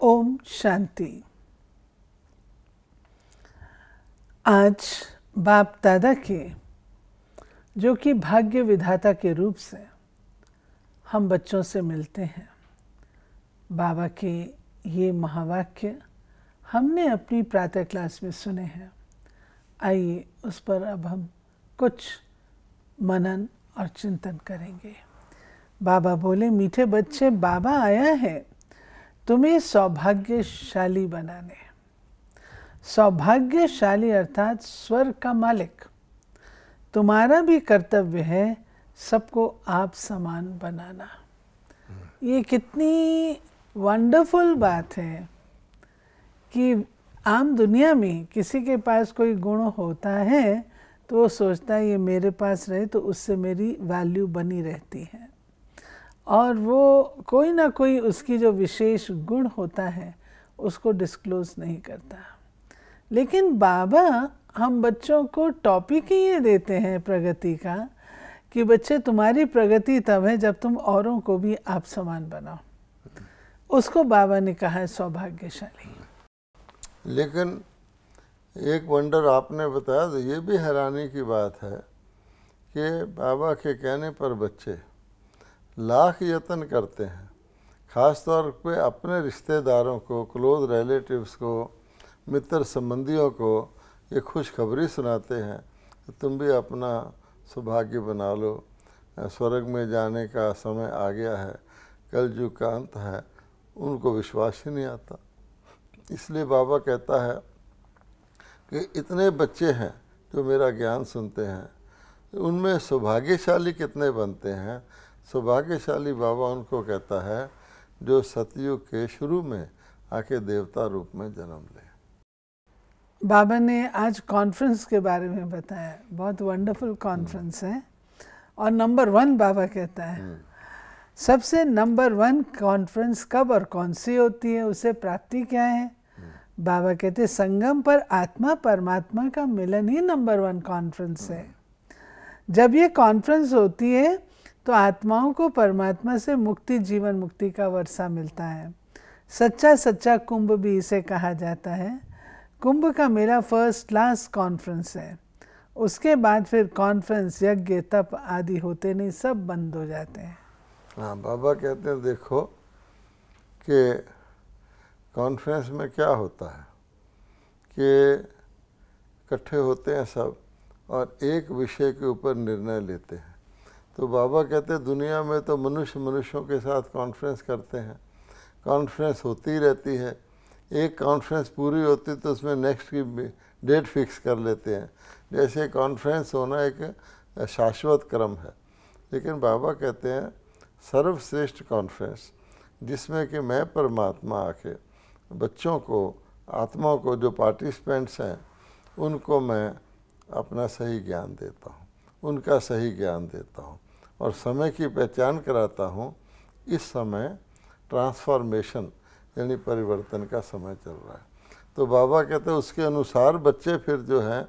ओम शांति। आज बाप दादा के, जो कि भाग्य विधाता के रूप से हम बच्चों से मिलते हैं, बाबा के ये महावाक्य हमने अपनी प्रातः क्लास में सुने हैं। आइए उस पर अब हम कुछ मनन और चिंतन करेंगे। बाबा बोले, मीठे बच्चे, बाबा आया है तुम्हें सौभाग्यशाली बनाने। सौभाग्यशाली अर्थात स्वर्ग का मालिक। तुम्हारा भी कर्तव्य है सबको आप समान बनाना। ये कितनी वंडरफुल बात है कि आम दुनिया में किसी के पास कोई गुण होता है तो वो सोचता है ये मेरे पास रहे तो उससे मेरी वैल्यू बनी रहती है, और वो कोई ना कोई उसकी जो विशेष गुण होता है उसको डिस्क्लोज नहीं करता। लेकिन बाबा हम बच्चों को टॉपिक ही ये देते हैं प्रगति का कि बच्चे तुम्हारी प्रगति तब है जब तुम औरों को भी आप समान बनाओ। उसको बाबा ने कहा है सौभाग्यशाली। लेकिन एक वंडर आपने बताया तो ये भी हैरानी की बात है कि बाबा के कहने पर बच्चे लाख यत्न करते हैं, ख़ास तौर पे अपने रिश्तेदारों को, क्लोज रिलेटिव्स को, मित्र संबंधियों को ये खुशखबरी सुनाते हैं कि तुम भी अपना सौभाग्य बना लो, स्वर्ग में जाने का समय आ गया है, कलयुग का अंत है। उनको विश्वास ही नहीं आता। इसलिए बाबा कहता है कि इतने बच्चे हैं जो मेरा ज्ञान सुनते हैं, उनमें सौभाग्यशाली कितने बनते हैं। सौभाग्यशाली बाबा उनको कहता है जो सतयुग के शुरू में आके देवता रूप में जन्म ले। बाबा ने आज कॉन्फ्रेंस के बारे में बताया, बहुत वंडरफुल कॉन्फ्रेंस है। और नंबर 1 बाबा कहता है सबसे नंबर 1 कॉन्फ्रेंस कब और कौन सी होती है, उसे प्राप्ति क्या है। बाबा कहते हैं संगम पर आत्मा परमात्मा का मिलन ही नंबर 1 कॉन्फ्रेंस है। जब ये कॉन्फ्रेंस होती है तो आत्माओं को परमात्मा से मुक्ति, जीवन मुक्ति का वर्षा मिलता है। सच्चा सच्चा कुंभ भी इसे कहा जाता है। कुंभ का मेरा फर्स्ट क्लास कॉन्फ्रेंस है। उसके बाद फिर कॉन्फ्रेंस, यज्ञ, तप आदि होते नहीं, सब बंद हो जाते हैं। हाँ, बाबा कहते हैं देखो कि कॉन्फ्रेंस में क्या होता है कि इकट्ठे होते हैं सब और एक विषय के ऊपर निर्णय लेते हैं। तो बाबा कहते हैं दुनिया में तो मनुष्य मनुष्यों के साथ कॉन्फ्रेंस करते हैं, कॉन्फ्रेंस होती रहती है। एक कॉन्फ्रेंस पूरी होती तो उसमें नेक्स्ट की डेट फिक्स कर लेते हैं। जैसे कॉन्फ्रेंस होना एक शाश्वत क्रम है। लेकिन बाबा कहते हैं सर्वश्रेष्ठ कॉन्फ्रेंस जिसमें कि मैं परमात्मा आके बच्चों को, आत्माओं को, जो पार्टिसिपेंट्स हैं उनको मैं अपना सही ज्ञान देता हूँ, उनका सही ज्ञान देता हूँ और समय की पहचान कराता हूँ। इस समय ट्रांसफॉर्मेशन यानी परिवर्तन का समय चल रहा है। तो बाबा कहते हैं उसके अनुसार बच्चे फिर जो हैं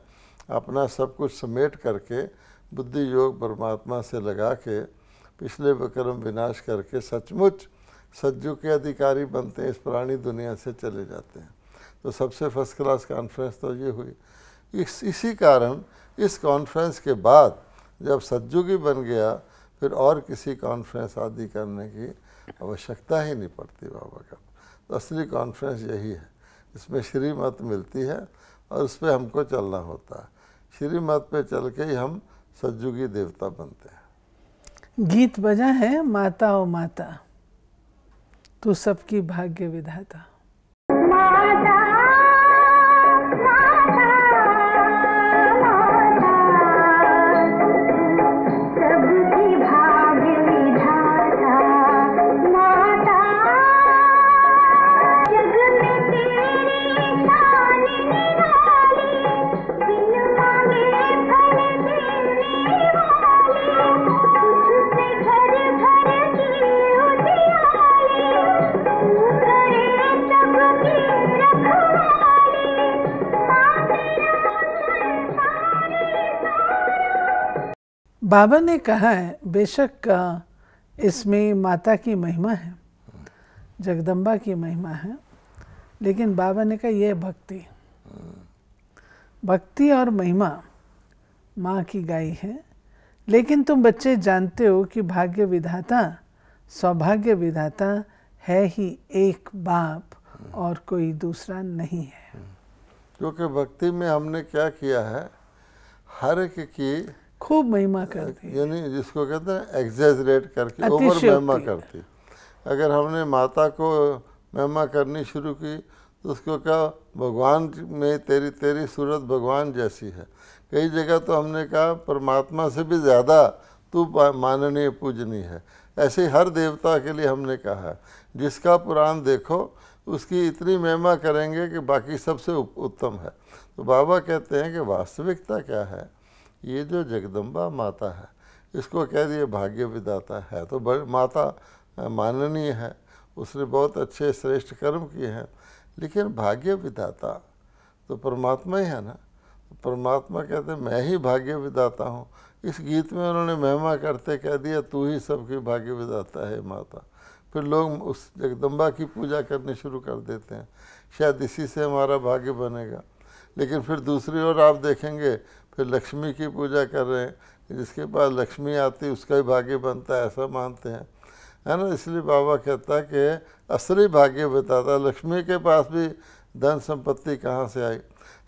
अपना सब कुछ समेट करके बुद्धि योग परमात्मा से लगा के पिछले विक्रम विनाश करके सचमुच सतयुग के अधिकारी बनते हैं, इस पुरानी दुनिया से चले जाते हैं। तो सबसे फर्स्ट क्लास कॉन्फ्रेंस तो ये हुई। इसी कारण इस कॉन्फ्रेंस के बाद जब सतयुग ही बन गया फिर और किसी कॉन्फ्रेंस आदि करने की आवश्यकता ही नहीं पड़ती बाबा का। तो असली कॉन्फ्रेंस यही है, इसमें श्रीमत मिलती है और उस पर हमको चलना होता है। श्रीमत पे चल के ही हम सतयुगी देवता बनते हैं। गीत बजा है, माता ओ माता तू सबकी भाग्य विधाता। बाबा ने कहा है बेशक इसमें माता की महिमा है, जगदम्बा की महिमा है, लेकिन बाबा ने कहा ये भक्ति, भक्ति और महिमा माँ की गाई है। लेकिन तुम बच्चे जानते हो कि भाग्य विधाता, सौभाग्य विधाता है ही एक बाप और कोई दूसरा नहीं है। क्योंकि भक्ति में हमने क्या किया है, हर एक की खूब महिमा करती, यानी जिसको कहते हैं एग्जैजरेट करके ओवर महिमा करती। अगर हमने माता को महिमा करनी शुरू की तो उसको कहा भगवान में तेरी सूरत भगवान जैसी है। कई जगह तो हमने कहा परमात्मा से भी ज़्यादा तू माननीय पूजनीय है। ऐसे ही हर देवता के लिए हमने कहा है, जिसका पुराण देखो उसकी इतनी महिमा करेंगे कि बाकी सबसे उत्तम है। तो बाबा कहते हैं कि वास्तविकता क्या है, ये जो जगदम्बा माता है इसको कह दिए भाग्य विधाता है, तो बड़ी माता माननीय है, उसने बहुत अच्छे श्रेष्ठ कर्म किए हैं। लेकिन भाग्य विधाता तो परमात्मा ही है ना। परमात्मा कहते हैं मैं ही भाग्य विधाता हूँ। इस गीत में उन्होंने महिमा करते कह दिया तू ही सबकी भाग्य विधाता है माता। फिर लोग उस जगदम्बा की पूजा करनी शुरू कर देते हैं, शायद इसी से हमारा भाग्य बनेगा। लेकिन फिर दूसरी ओर आप देखेंगे फिर लक्ष्मी की पूजा कर रहे हैं, जिसके पास लक्ष्मी आती उसका ही भाग्य बनता है, ऐसा मानते हैं, है ना। इसलिए बाबा कहता है कि असली भाग्य बताता, लक्ष्मी के पास भी धन संपत्ति कहाँ से आई,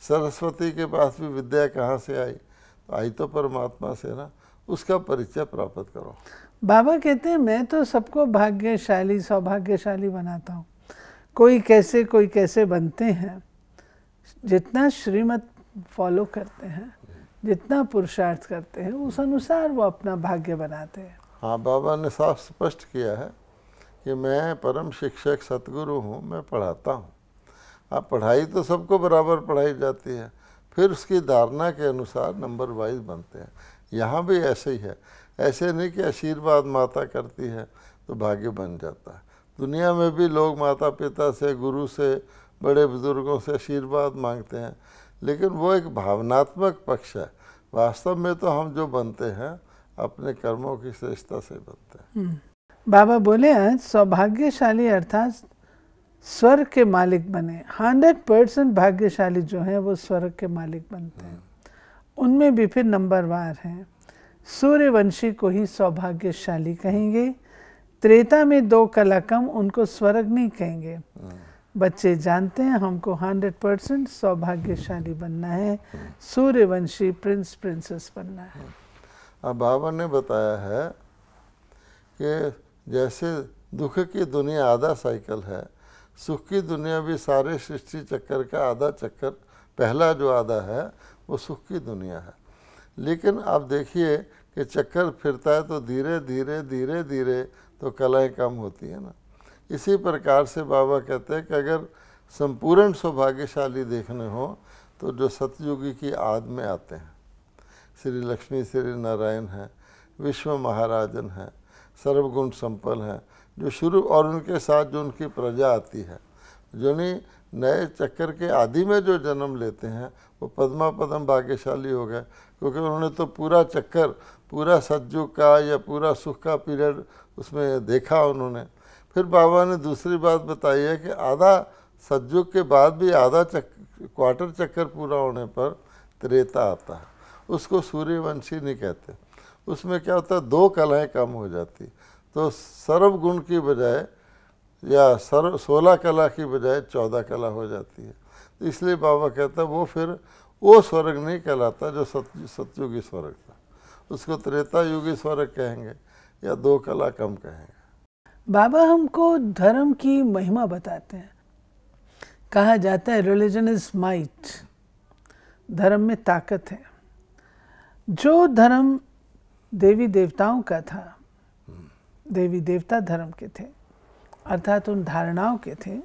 सरस्वती के पास भी विद्या कहाँ से आई, तो आई तो परमात्मा से ना। उसका परिचय प्राप्त करो। बाबा कहते हैं मैं तो सबको भाग्यशाली सौभाग्यशाली बनाता हूँ। कोई कैसे बनते हैं, जितना श्रीमत फॉलो करते हैं, जितना पुरुषार्थ करते हैं, उस अनुसार वो अपना भाग्य बनाते हैं। हाँ, बाबा ने साफ स्पष्ट किया है कि मैं परम शिक्षक सतगुरु हूँ, मैं पढ़ाता हूँ। हाँ, पढ़ाई तो सबको बराबर पढ़ाई जाती है, फिर उसकी धारणा के अनुसार नंबर वाइज बनते हैं। यहाँ भी ऐसे ही है, ऐसे नहीं कि आशीर्वाद माता करती है तो भाग्य बन जाता है। दुनिया में भी लोग माता पिता से, गुरु से, बड़े बुजुर्गों से आशीर्वाद मांगते हैं, लेकिन वो एक भावनात्मक पक्ष है। वास्तव में तो हम जो बनते हैं अपने कर्मों की श्रेष्ठता से बनते हैं। बाबा बोले आज सौभाग्यशाली अर्थात स्वर्ग के मालिक बने। 100% भाग्यशाली जो है वो स्वर्ग के मालिक बनते हैं। उनमें भी फिर नंबरवार हैं। सूर्यवंशी को ही सौभाग्यशाली कहेंगे। त्रेता में 2 कला कम, उनको स्वर्ग नहीं कहेंगे। बच्चे जानते हैं हमको 100% सौभाग्यशाली बनना है, सूर्यवंशी प्रिंस प्रिंसेस बनना है। अब बाबा ने बताया है कि जैसे दुख की दुनिया आधा साइकिल है, सुख की दुनिया भी सारे सृष्टि चक्कर का आधा चक्कर, पहला जो आधा है वो सुख की दुनिया है। लेकिन आप देखिए कि चक्कर फिरता है तो धीरे धीरे धीरे धीरे तो कलाएं कम होती है ना। इसी प्रकार से बाबा कहते हैं कि अगर संपूर्ण सौभाग्यशाली देखने हो तो जो सतयुगी की आद में आते हैं, श्री लक्ष्मी श्री नारायण हैं, विश्व महाराजन हैं, सर्वगुण संपन्न हैं, जो शुरू, और उनके साथ जो उनकी प्रजा आती है, जो नहीं नए चक्कर के आदि में जो जन्म लेते हैं वो पद्मा पदम भाग्यशाली हो गए, क्योंकि उन्होंने तो पूरा चक्कर, पूरा सतयुग का या पूरा सुख का पीरियड उसमें देखा उन्होंने। फिर बाबा ने दूसरी बात बताई है कि आधा सतयुग के बाद भी आधा क्वार्टर चक्कर पूरा होने पर त्रेता आता है, उसको सूर्यवंशी नहीं कहते। उसमें क्या होता है, 2 कलाएं कम हो जाती, तो सर्वगुण की बजाय या 16 कला की बजाय 14 कला हो जाती है। तो इसलिए बाबा कहता है वो फिर वो स्वर्ग नहीं कहलाता जो सतयुगी स्वर्ग था, उसको त्रेता युगी स्वर्ग कहेंगे या 2 कला कम कहेंगे। बाबा हमको धर्म की महिमा बताते हैं। कहा जाता है रिलीजन इज माइट, धर्म में ताकत है। जो धर्म देवी देवताओं का था, देवी देवता धर्म के थे, अर्थात उन धारणाओं के थे,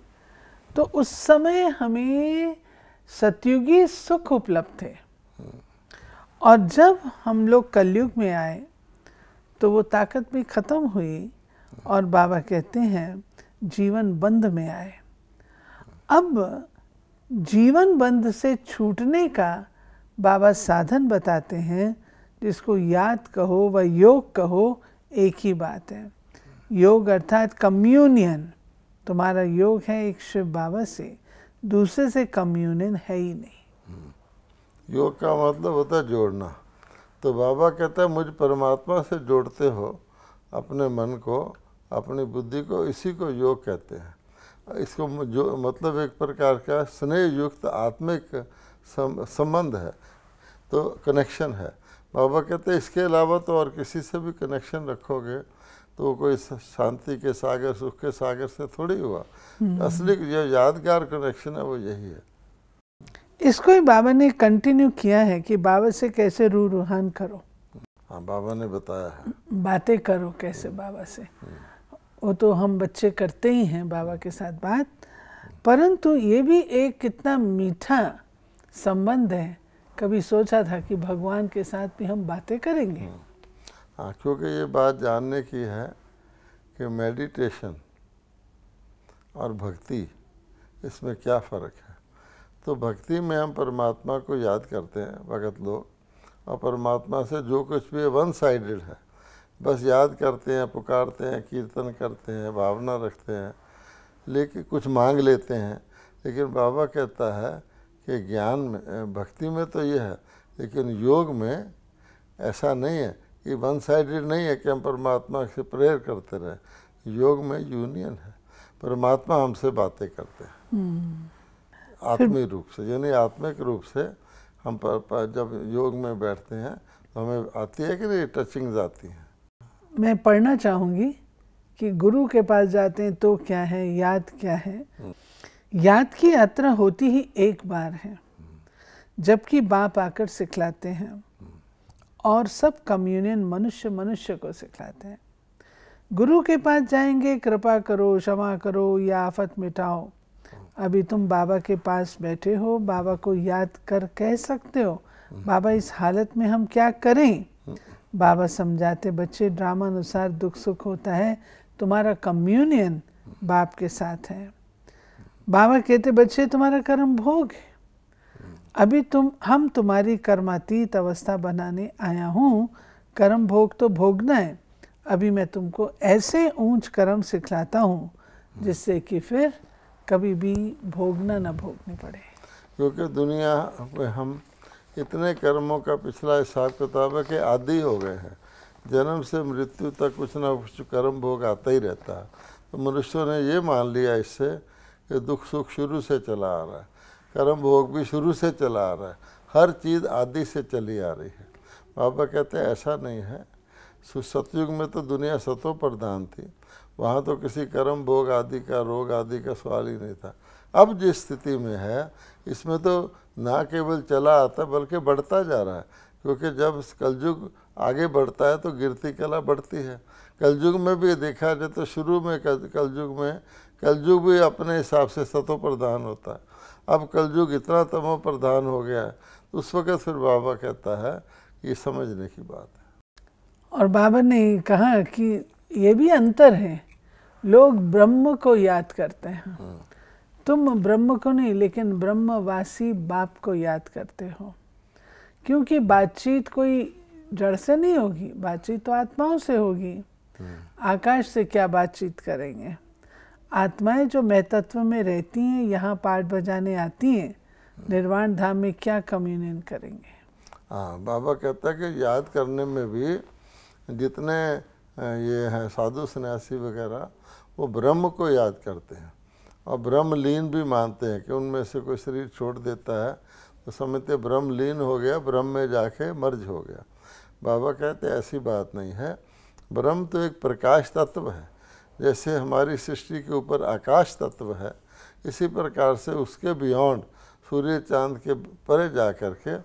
तो उस समय हमें सतयुगी सुख उपलब्ध थे। और जब हम लोग कलयुग में आए तो वो ताकत भी खत्म हुई और बाबा कहते हैं जीवन बंध में आए। अब जीवन बंध से छूटने का बाबा साधन बताते हैं, जिसको याद कहो व योग कहो, एक ही बात है। योग अर्थात कम्युनियन, तुम्हारा योग है एक शिव बाबा से, दूसरे से कम्युनियन है ही नहीं। योग का मतलब होता है जोड़ना। तो बाबा कहता है मुझ परमात्मा से जोड़ते हो अपने मन को, अपनी बुद्धि को, इसी को योग कहते हैं। इसको जो मतलब एक प्रकार का स्नेह युक्त आत्मिक संबंध है, तो कनेक्शन है। बाबा कहते हैं इसके अलावा तो और किसी से भी कनेक्शन रखोगे तो वो कोई शांति के सागर, सुख के सागर से थोड़ी हुआ। असली जो यादगार कनेक्शन है वो यही है। इसको ही बाबा ने कंटिन्यू किया है कि बाबा से कैसे रूहान करो। हाँ, बाबा ने बताया है, बातें करो कैसे बाबा से। वो तो हम बच्चे करते ही हैं बाबा के साथ बात, परंतु ये भी एक कितना मीठा संबंध है। कभी सोचा था कि भगवान के साथ भी हम बातें करेंगे। हाँ, क्योंकि ये बात जानने की है कि मेडिटेशन और भक्ति, इसमें क्या फ़र्क है। तो भक्ति में हम परमात्मा को याद करते हैं भगत लोग, और परमात्मा से जो कुछ भी वन साइडेड है बस याद करते हैं, पुकारते हैं, कीर्तन करते हैं, भावना रखते हैं, लेकिन कुछ मांग लेते हैं। लेकिन बाबा कहता है कि ज्ञान में, भक्ति में तो ये है, लेकिन योग में ऐसा नहीं है कि वन साइडेड नहीं है कि हम परमात्मा से प्रेयर करते रहे। योग में यूनियन है, परमात्मा हमसे बातें करते हैं आत्मिक रूप से, यानी आत्मिक रूप से हम जब योग में बैठते हैं तो हमें आती है कि नहीं, टचिंग्स आती हैं। मैं पढ़ना चाहूँगी कि गुरु के पास जाते हैं तो क्या है, याद क्या है। याद की यात्रा होती ही एक बार है, जबकि बाप आकर सिखलाते हैं और सब कम्युनियन मनुष्य मनुष्य को सिखलाते हैं। गुरु के पास जाएंगे, कृपा करो, क्षमा करो या आफत मिटाओ। अभी तुम बाबा के पास बैठे हो, बाबा को याद कर कह सकते हो बाबा इस हालत में हम क्या करें। बाबा समझाते, बच्चे ड्रामा अनुसार दुख सुख होता है, तुम्हारा कम्युनियन बाप के साथ है। बाबा कहते, बच्चे तुम्हारा कर्म भोग है, अभी हम तुम्हारी कर्मातीत अवस्था बनाने आया हूँ। कर्म भोग तो भोगना है, अभी मैं तुमको ऐसे ऊंच कर्म सिखलाता हूँ जिससे कि फिर कभी भी भोगना न भोगने पड़े। क्योंकि दुनिया में हम इतने कर्मों का पिछला हिसाब किताब है कि आदी हो गए हैं। जन्म से मृत्यु तक कुछ ना कुछ कर्म भोग आता ही रहता है। तो मनुष्यों ने ये मान लिया इससे कि दुख सुख शुरू से चला आ रहा है, कर्म भोग भी शुरू से चला आ रहा है, हर चीज़ आदि से चली आ रही है। बाबा कहते हैं ऐसा नहीं है। सतयुग में तो दुनिया सतो प्रधान थी, वहाँ तो किसी कर्म भोग आदि का, रोग आदि का सवाल ही नहीं था। अब जिस स्थिति में है, इसमें तो ना केवल चला आता बल्कि बढ़ता जा रहा है। क्योंकि जब कलयुग आगे बढ़ता है तो गिरती कला बढ़ती है। कलयुग में भी देखा जाए तो शुरू में कलयुग भी अपने हिसाब से सतो प्रधान होता है। अब कलयुग इतना तमो प्रधान हो गया है, तो उस वक़्त फिर बाबा कहता है ये समझने की बात है। और बाबा ने कहा कि ये भी अंतर है, लोग ब्रह्म को याद करते हैं, तुम ब्रह्म को नहीं लेकिन ब्रह्मवासी बाप को याद करते हो। क्योंकि बातचीत कोई जड़ से नहीं होगी, बातचीत तो आत्माओं से होगी। आकाश से क्या बातचीत करेंगे। आत्माएं जो महतत्व में रहती हैं, यहाँ पाठ बजाने आती हैं, निर्वाण धाम में क्या कम्युनियन करेंगे। हाँ, बाबा कहता है कि याद करने में भी जितने ये हैं साधु सन्यासी वगैरह, वो ब्रह्म को याद करते हैं और ब्रह्मलीन भी मानते हैं कि उनमें से कोई शरीर छोड़ देता है तो समझते ब्रह्मलीन हो गया, ब्रह्म में जाके मर्ज हो गया। बाबा कहते ऐसी बात नहीं है। ब्रह्म तो एक प्रकाश तत्व है, जैसे हमारी सृष्टि के ऊपर आकाश तत्व है, इसी प्रकार से उसके बियॉन्ड सूर्य चांद के परे जा कर के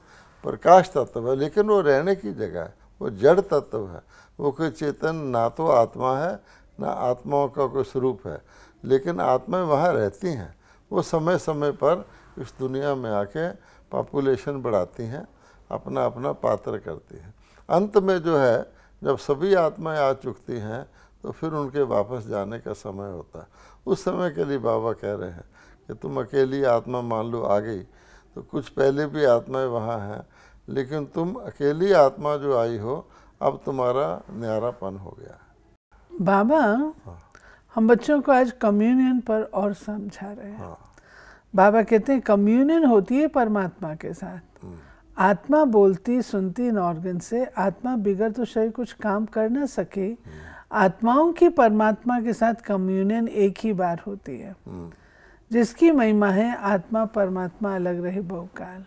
प्रकाश तत्व है। लेकिन वो रहने की जगह है, वो जड़ तत्व है, वो कोई चेतन ना तो आत्मा है ना आत्माओं का कोई स्वरूप है। लेकिन आत्माएं वहाँ रहती हैं, वो समय समय पर इस दुनिया में आके पॉपुलेशन बढ़ाती हैं, अपना अपना पात्र करती हैं। अंत में जो है, जब सभी आत्माएं आ चुकती हैं तो फिर उनके वापस जाने का समय होता है। उस समय के लिए बाबा कह रहे हैं कि तुम अकेली आत्मा मान लो आ गई, तो कुछ पहले भी आत्माएं वहाँ हैं, लेकिन तुम अकेली आत्मा जो आई हो, अब तुम्हारा न्यारापन हो गया है। बाबा हम बच्चों को आज कम्युनियन पर और समझा रहे हैं। बाबा कहते हैं कम्युनियन होती है परमात्मा के साथ। आत्मा बोलती सुनती इन ऑर्गन से, आत्मा बिगड़ तो शरीर कुछ काम कर ना सके। आत्माओं की परमात्मा के साथ कम्युनियन एक ही बार होती है, जिसकी महिमा है आत्मा परमात्मा अलग रहे बहुकाल।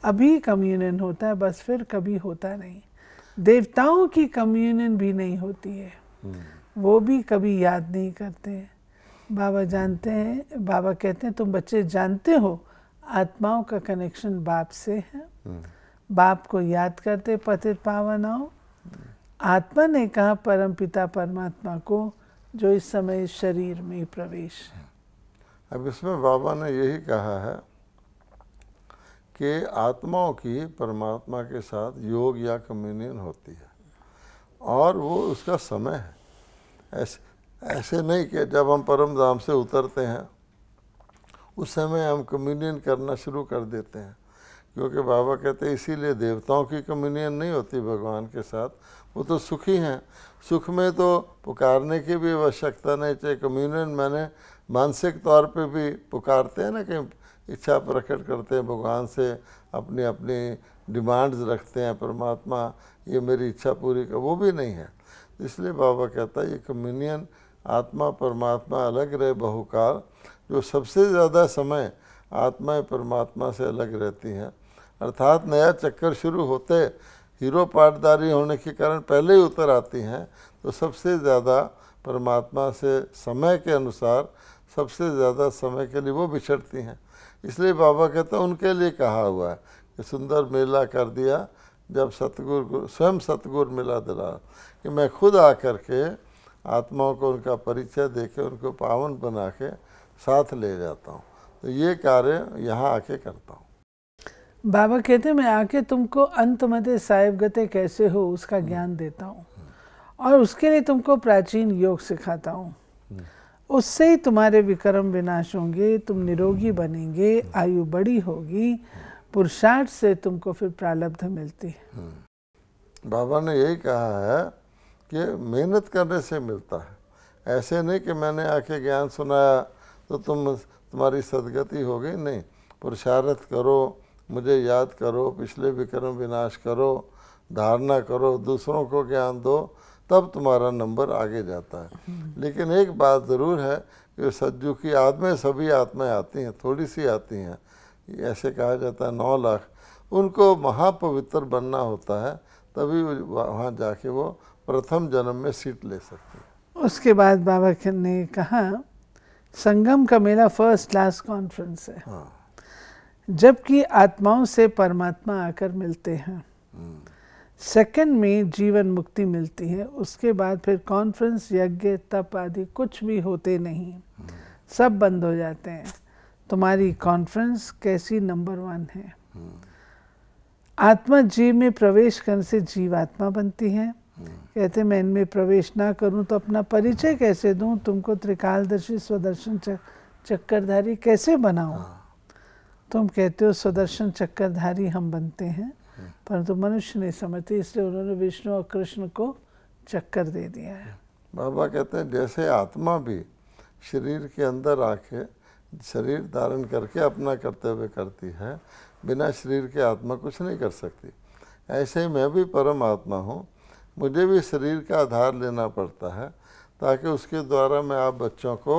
अभी कम्युनियन होता है बस, फिर कभी होता नहीं। देवताओं की कम्युनियन भी नहीं होती है, वो भी कभी याद नहीं करते। बाबा जानते हैं, बाबा कहते हैं तुम बच्चे जानते हो आत्माओं का कनेक्शन बाप से है, बाप को याद करते पतित पावन आओ। आत्मा ने कहा परमपिता परमात्मा को जो इस समय इस शरीर में प्रवेश है। अब इसमें बाबा ने यही कहा है कि आत्माओं की परमात्मा के साथ योग या कम्युनियन होती है और वो उसका समय है। ऐसे नहीं कि जब हम परम धाम से उतरते हैं उस समय हम कम्युनियन करना शुरू कर देते हैं, क्योंकि बाबा कहते हैं इसीलिए देवताओं की कम्युनियन नहीं होती भगवान के साथ, वो तो सुखी हैं। सुख में तो पुकारने की भी आवश्यकता नहीं चाहिए। कम्युनियन मैंने मानसिक तौर पे भी पुकारते हैं ना, कि इच्छा प्रकट करते हैं भगवान से, अपनी अपनी डिमांड्स रखते हैं, परमात्मा ये मेरी इच्छा पूरी कर, वो भी नहीं है। इसलिए बाबा कहता है ये कम्युनियन आत्मा परमात्मा अलग रहे बहुकाल, जो सबसे ज़्यादा समय आत्मा परमात्मा से अलग रहती हैं। अर्थात नया चक्कर शुरू होते हीरो पाटदारी होने के कारण पहले ही उतर आती हैं, तो सबसे ज़्यादा परमात्मा से समय के अनुसार सबसे ज़्यादा समय के लिए वो बिछड़ती हैं। इसलिए बाबा कहते हैं उनके लिए कहा हुआ है कि सुंदर मेला कर दिया जब सतगुरु स्वयं सतगुरु मिला दिला, कि मैं खुद आकर के आत्माओं को उनका परिचय देके उनको पावन बना के साथ ले जाता हूँ। तो ये कार्य यहाँ आके करता हूँ। बाबा कहते हैं मैं आके तुमको अंत मते साहिब गते कैसे हो उसका ज्ञान देता हूँ और उसके लिए तुमको प्राचीन योग सिखाता हूँ। उससे ही तुम्हारे विक्रम विनाश होंगे, तुम निरोगी बनेंगे, आयु बड़ी होगी, पुरुषार्थ से तुमको फिर प्रारब्ध मिलती है। बाबा ने यही कहा है कि मेहनत करने से मिलता है। ऐसे नहीं कि मैंने आके ज्ञान सुनाया तो तुम्हारी सदगति हो गई, नहीं। पुरुषार्थ करो, मुझे याद करो, पिछले विक्रम विनाश करो, धारणा करो, दूसरों को ज्ञान दो, तब तुम्हारा नंबर आगे जाता है। लेकिन एक बात ज़रूर है कि सज्जू की आत्माएं, सभी आत्माएं आती हैं, थोड़ी सी आती हैं, ऐसे कहा जाता है 9 लाख, उनको महापवित्र बनना होता है, तभी वहाँ जाके वो प्रथम जन्म में सीट ले सकते हैं। उसके बाद बाबा ने कहा संगम का मेला फर्स्ट क्लास कॉन्फ्रेंस है। हाँ। जबकि आत्माओं से परमात्मा आकर मिलते हैं, सेकंड में जीवन मुक्ति मिलती है। उसके बाद फिर कॉन्फ्रेंस यज्ञ तप आदि कुछ भी होते नहीं, सब बंद हो जाते हैं। तुम्हारी कॉन्फ्रेंस कैसी नंबर 1 है। आत्मा जीव में प्रवेश करने से जीवात्मा बनती है। कहते मैं इनमें प्रवेश ना करूं तो अपना परिचय कैसे दूं, तुमको त्रिकालदर्शी स्वदर्शन चक्करधारी कैसे बनाऊं। तुम कहते हो स्वदर्शन चक्करधारी हम बनते हैं, परंतु मनुष्य नहीं समझते, इसलिए उन्होंने विष्णु और कृष्ण को चक्कर दे दिया है। बाबा कहते हैं जैसे आत्मा भी शरीर के अंदर आके शरीर धारण करके अपना कर्तव्य करती है, बिना शरीर के आत्मा कुछ नहीं कर सकती, ऐसे ही मैं भी परम आत्मा हूँ। मुझे भी शरीर का आधार लेना पड़ता है ताकि उसके द्वारा मैं आप बच्चों को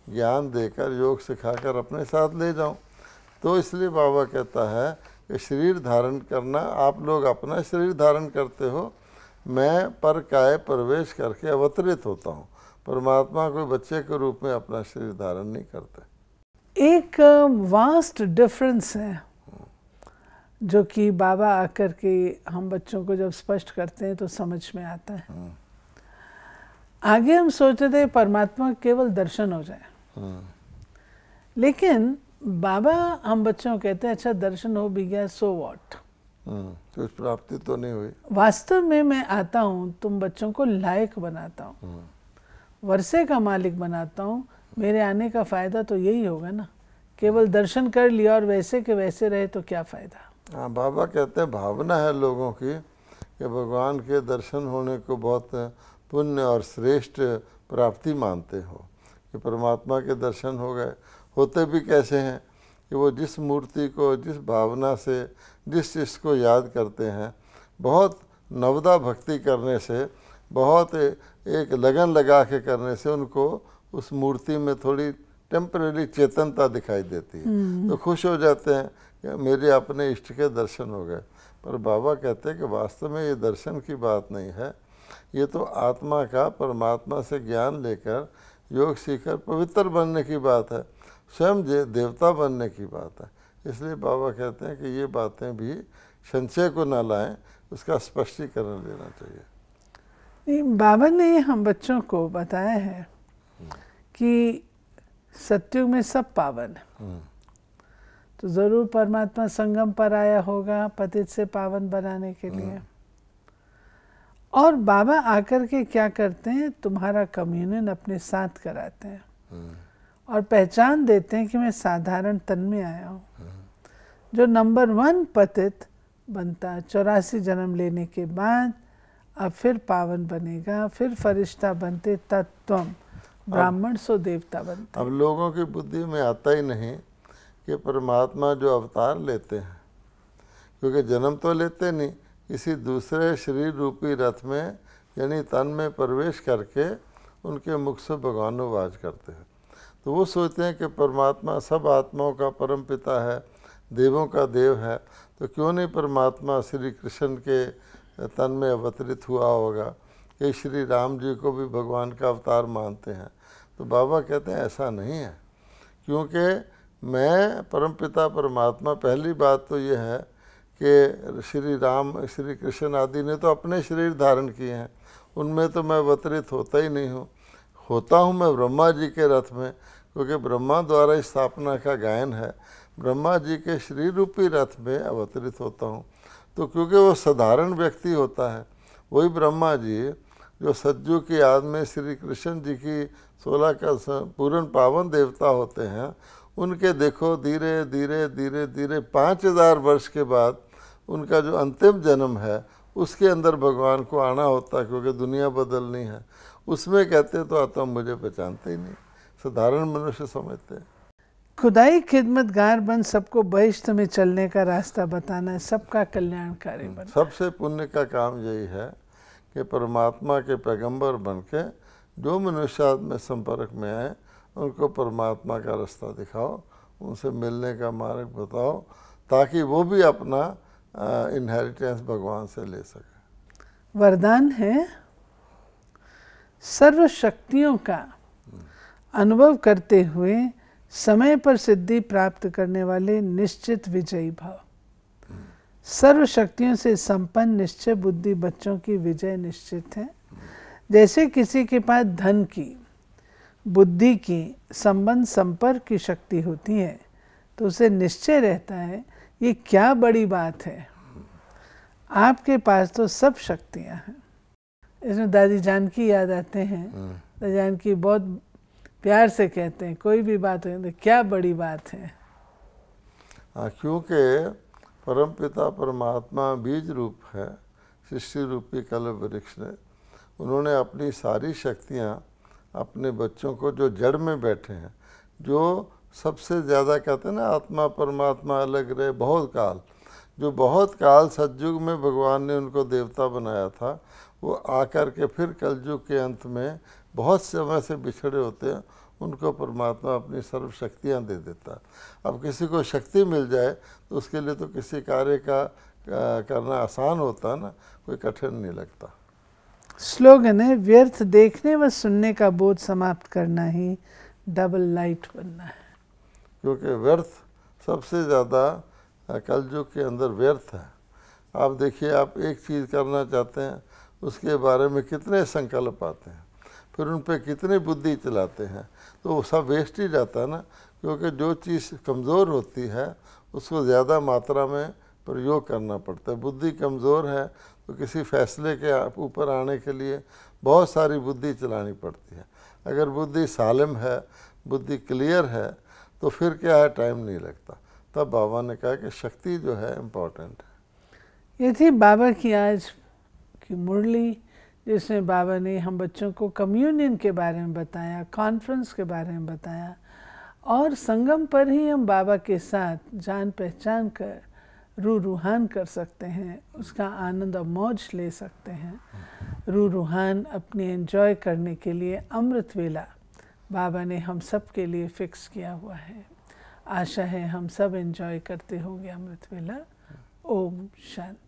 ज्ञान देकर योग सिखाकर अपने साथ ले जाऊं। तो इसलिए बाबा कहता है कि शरीर धारण करना, आप लोग अपना शरीर धारण करते हो, मैं पर काय प्रवेश करके अवतरित होता हूँ। परमात्मा कोई बच्चे के रूप में अपना शरीर धारण नहीं करते। एक वास्ट डिफरेंस है जो कि बाबा आकर के हम बच्चों को जब स्पष्ट करते हैं तो समझ में आता है। आगे हम सोचते थे परमात्मा केवल दर्शन हो जाए, लेकिन बाबा हम बच्चों को कहते हैं अच्छा दर्शन हो भी गया, सो व्हाट, कुछ प्राप्ति तो नहीं हुई। वास्तव में मैं आता हूँ, तुम बच्चों को लायक बनाता हूँ, वर्षे का मालिक बनाता हूँ। मेरे आने का फायदा तो यही होगा ना, केवल दर्शन कर लिया और वैसे के वैसे रहे तो क्या फायदा। हाँ, बाबा कहते हैं भावना है लोगों की कि भगवान के दर्शन होने को बहुत पुण्य और श्रेष्ठ प्राप्ति मानते हो, कि परमात्मा के दर्शन हो गए, होते भी कैसे हैं कि वो जिस मूर्ति को जिस भावना से जिस चीज़ को याद करते हैं, बहुत नवदा भक्ति करने से, बहुत एक लगन लगा के करने से उनको उस मूर्ति में थोड़ी टेम्परेरी चेतनता दिखाई देती है, तो खुश हो जाते हैं कि मेरे अपने इष्ट के दर्शन हो गए। पर बाबा कहते हैं कि वास्तव में ये दर्शन की बात नहीं है, ये तो आत्मा का परमात्मा से ज्ञान लेकर योग सीखकर पवित्र बनने की बात है, स्वयं देवता बनने की बात है। इसलिए बाबा कहते हैं कि ये बातें भी संशय को न लाएं, उसका स्पष्टीकरण लेना चाहिए। बाबा ने हम बच्चों को बताया है कि सत्युग में सब पावन है, तो ज़रूर परमात्मा संगम पर आया होगा पतित से पावन बनाने के लिए। और बाबा आकर के क्या करते हैं, तुम्हारा कम्युनियन अपने साथ कराते हैं और पहचान देते हैं कि मैं साधारण तन में आया हूँ, जो नंबर 1 पतित बनता 84 जन्म लेने के बाद अब फिर पावन बनेगा, फिर फरिश्ता बनते तत्वम ब्राह्मण सो देवता बनते। अब लोगों की बुद्धि में आता ही नहीं कि परमात्मा जो अवतार लेते हैं, क्योंकि जन्म तो लेते नहीं, किसी दूसरे शरीर रूपी रथ में यानी तन में प्रवेश करके उनके मुख से भगवानुवाच करते हैं। तो वो सोचते हैं कि परमात्मा सब आत्माओं का परम पिता है, देवों का देव है, तो क्यों नहीं परमात्मा श्री कृष्ण के तन में अवतरित हुआ होगा, कि श्री राम जी को भी भगवान का अवतार मानते हैं। तो बाबा कहते हैं ऐसा नहीं है, क्योंकि मैं परमपिता परमात्मा, पहली बात तो ये है कि श्री राम श्री कृष्ण आदि ने तो अपने शरीर धारण किए हैं, उनमें तो मैं अवतरित होता ही नहीं हूँ। होता हूँ मैं ब्रह्मा जी के रथ में, क्योंकि ब्रह्मा द्वारा स्थापना का गायन है, ब्रह्मा जी के शरीर रूपी रथ में अवतरित होता हूँ। तो क्योंकि वो साधारण व्यक्ति होता है, वही ब्रह्मा जी जो सज्जू की याद में श्री कृष्ण जी की 16 का पूर्ण पावन देवता होते हैं, उनके देखो धीरे धीरे धीरे धीरे 5000 वर्ष के बाद उनका जो अंतिम जन्म है उसके अंदर भगवान को आना होता है, क्योंकि दुनिया बदलनी है। उसमें कहते तो आता मुझे पहचानते ही नहीं, साधारण मनुष्य समझते हैं। खुदाई खिदमतगार बन सबको बहिश्त में चलने का रास्ता बताना है, सबका कल्याणकारी बनना। सबसे पुण्य का काम यही है कि परमात्मा के पैगंबर बन के जो मनुष्य में संपर्क में आए उनको परमात्मा का रास्ता दिखाओ, उनसे मिलने का मार्ग बताओ, ताकि वो भी अपना इनहेरिटेंस भगवान से ले सके। वरदान है सर्व शक्तियों का अनुभव करते हुए समय पर सिद्धि प्राप्त करने वाले निश्चित विजयी भाव। सर्व शक्तियों से संपन्न निश्चय बुद्धि बच्चों की विजय निश्चित है। जैसे किसी के पास धन की, बुद्धि की, संबंध संपर्क की शक्ति होती है, तो उसे निश्चय रहता है ये क्या बड़ी बात है, आपके पास तो सब शक्तियां हैं। इसमें दादी जानकी याद आते हैं। दादी जानकी बहुत प्यार से कहते हैं कोई भी बात हो तो क्या बड़ी बात है। क्योंकि परमपिता परमात्मा बीज रूप है, सृष्टि रूपी कल्प वृक्ष ने, उन्होंने अपनी सारी शक्तियाँ अपने बच्चों को जो जड़ में बैठे हैं, जो सबसे ज़्यादा कहते हैं ना आत्मा परमात्मा अलग रहे बहुत काल, जो बहुत काल सतयुग में भगवान ने उनको देवता बनाया था, वो आकर के फिर कलयुग के अंत में बहुत समय से बिछड़े होते हैं, उनको परमात्मा अपनी सर्व शक्तियाँ दे देता है। अब किसी को शक्ति मिल जाए तो उसके लिए तो किसी कार्य का करना आसान होता है ना, कोई कठिन नहीं लगता। स्लोगन है व्यर्थ देखने व सुनने का बोझ समाप्त करना ही डबल लाइट बनना है। क्योंकि व्यर्थ सबसे ज़्यादा कलयुग के अंदर व्यर्थ है। आप देखिए, आप एक चीज़ करना चाहते हैं, उसके बारे में कितने संकल्प आते हैं, फिर उन पर कितनी बुद्धि चलाते हैं, तो वो सब वेस्ट ही जाता है ना। क्योंकि जो चीज़ कमज़ोर होती है उसको ज़्यादा मात्रा में प्रयोग करना पड़ता है। बुद्धि कमज़ोर है तो किसी फैसले के ऊपर आने के लिए बहुत सारी बुद्धि चलानी पड़ती है। अगर बुद्धि सालिम है, बुद्धि क्लियर है, तो फिर क्या है, टाइम नहीं लगता। तब बाबा ने कहा कि शक्ति जो है इम्पॉर्टेंट है। ये थी बाबा की आज की मुरली, जिसमें बाबा ने हम बच्चों को कम्युनियन के बारे में बताया, कॉन्फ्रेंस के बारे में बताया और संगम पर ही हम बाबा के साथ जान पहचान कर रूहान कर सकते हैं, उसका आनंद और मौज ले सकते हैं। रूहान अपनी एंजॉय करने के लिए अमृत वेला बाबा ने हम सब के लिए फिक्स किया हुआ है। आशा है हम सब एंजॉय करते होंगे अमृत वेला। ओम शांति।